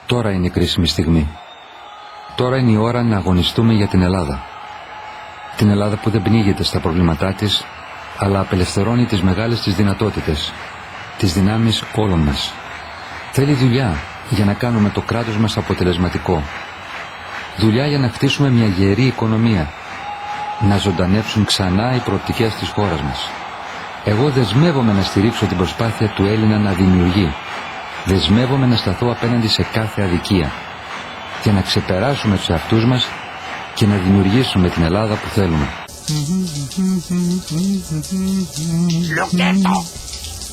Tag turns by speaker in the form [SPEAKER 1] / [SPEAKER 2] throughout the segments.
[SPEAKER 1] Τώρα είναι η κρίσιμη στιγμή. Τώρα είναι η ώρα να αγωνιστούμε για την Ελλάδα. Την Ελλάδα που δεν πνίγεται στα προβλήματά της, αλλά απελευθερώνει τις μεγάλες της δυνατότητες, τις δυνάμεις όλων μας. Θέλει δουλειά για να κάνουμε το κράτος μας αποτελεσματικό. Δουλειά για να χτίσουμε μια γερή οικονομία. Να ζωντανέψουν ξανά οι προοπτικές της χώρας μας. Εγώ δεσμεύομαι να στηρίξω την προσπάθεια του Έλληνα να δημιουργεί. Δεσμεύομαι να σταθώ απέναντι σε κάθε αδικία. Για να ξεπεράσουμε τους εαυτούς μας και να δημιουργήσουμε την Ελλάδα που θέλουμε.
[SPEAKER 2] Λουκέτο!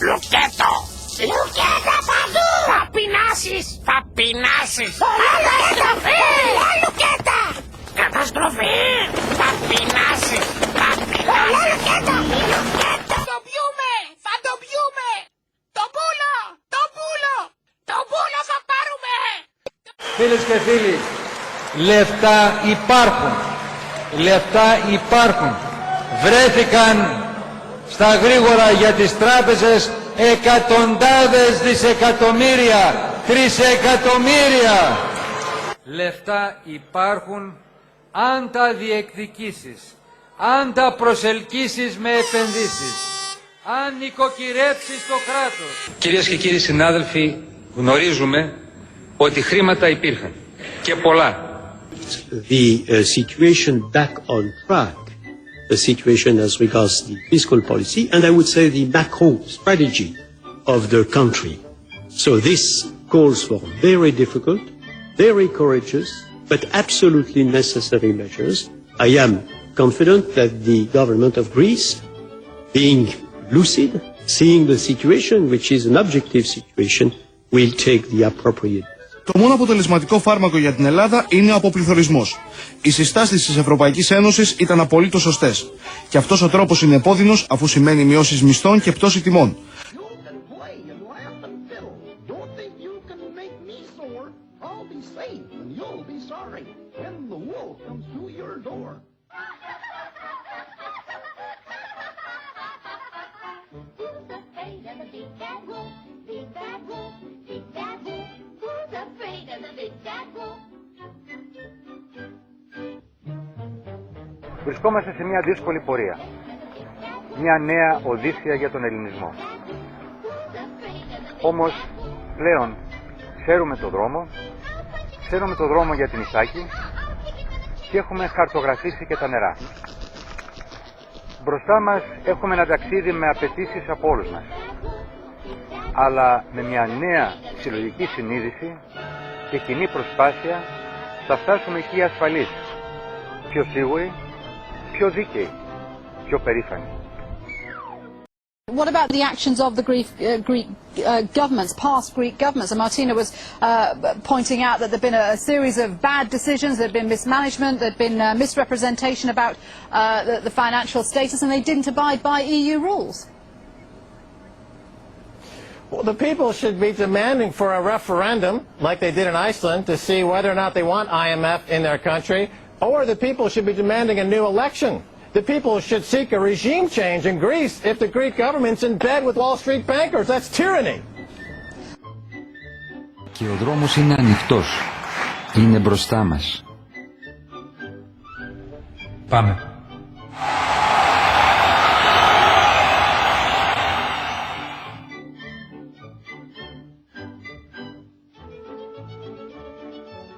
[SPEAKER 2] Λουκέτο! Λουκέτα παντού! Θα πεινάσεις! Θα πεινάσεις! Καταστροφή! Λουκέτα! Καταστροφή! Θα πεινάσεις! Θα πεινάσεις! Λουκέτα! Λουκέτα! Το πιούμε! Θα το πιούμε! Το πουλο! Το πουλο! Το πουλο θα πάρουμε!
[SPEAKER 3] Φίλες και φίλοι, λεφτά υπάρχουν. Λεφτά υπάρχουν. Βρέθηκαν στα γρήγορα για τις τράπεζες εκατοντάδες δισεκατομμύρια, τρισεκατομμύρια. Λεφτά υπάρχουν αν τα διεκδικήσεις, αν τα προσελκύσεις με επενδύσεις, αν νοικοκυρέψεις το κράτος. Κυρίες και κύριοι συνάδελφοι, γνωρίζουμε ότι χρήματα υπήρχαν και πολλά.
[SPEAKER 4] The situation back on track, the situation as regards the fiscal policy, and I would say the macro strategy of the country. So this calls for very difficult, very courageous, but absolutely necessary measures. I am confident that the government of Greece, being lucid, seeing the situation, which is an objective situation, will take the appropriate.
[SPEAKER 5] Το μόνο αποτελεσματικό φάρμακο για την Ελλάδα είναι ο αποπληθωρισμός. Οι συστάσεις της Ευρωπαϊκής Ένωσης ήταν απολύτως σωστές. Και αυτός ο τρόπος είναι επώδυνος αφού σημαίνει μειώσεις μισθών και πτώση τιμών.
[SPEAKER 6] Βρισκόμαστε σε μια δύσκολη πορεία. Μια νέα οδύσσια για τον ελληνισμό. Όμως πλέον ξέρουμε το δρόμο για την Ιθάκη και έχουμε χαρτογραφήσει και τα νερά. Μπροστά μας έχουμε ένα ταξίδι με απαιτήσεις από όλους μας. Αλλά με μια νέα συλλογική συνείδηση και κοινή προσπάθεια θα φτάσουμε εκεί ασφαλείς, πιο σίγουροι, πιο δίκαιοι, πιο περήφανοι.
[SPEAKER 7] What about the actions of the Greek governments, past Greek governments? And Martina was pointing out that there have been a series of bad decisions, there have been mismanagement, there have been misrepresentation about the financial status, and they didn't abide by EU rules.
[SPEAKER 8] Well, the people should be demanding for a referendum, like they did in Iceland, to see whether or not they want IMF in their country, or the people should be demanding a new election. The people should seek a regime change in Greece if the Greek government's in bed with Wall Street bankers. That's tyranny.
[SPEAKER 1] Και ο δρόμος είναι ανοιχτός. Είναι μπροστά μας.
[SPEAKER 3] Πάμε.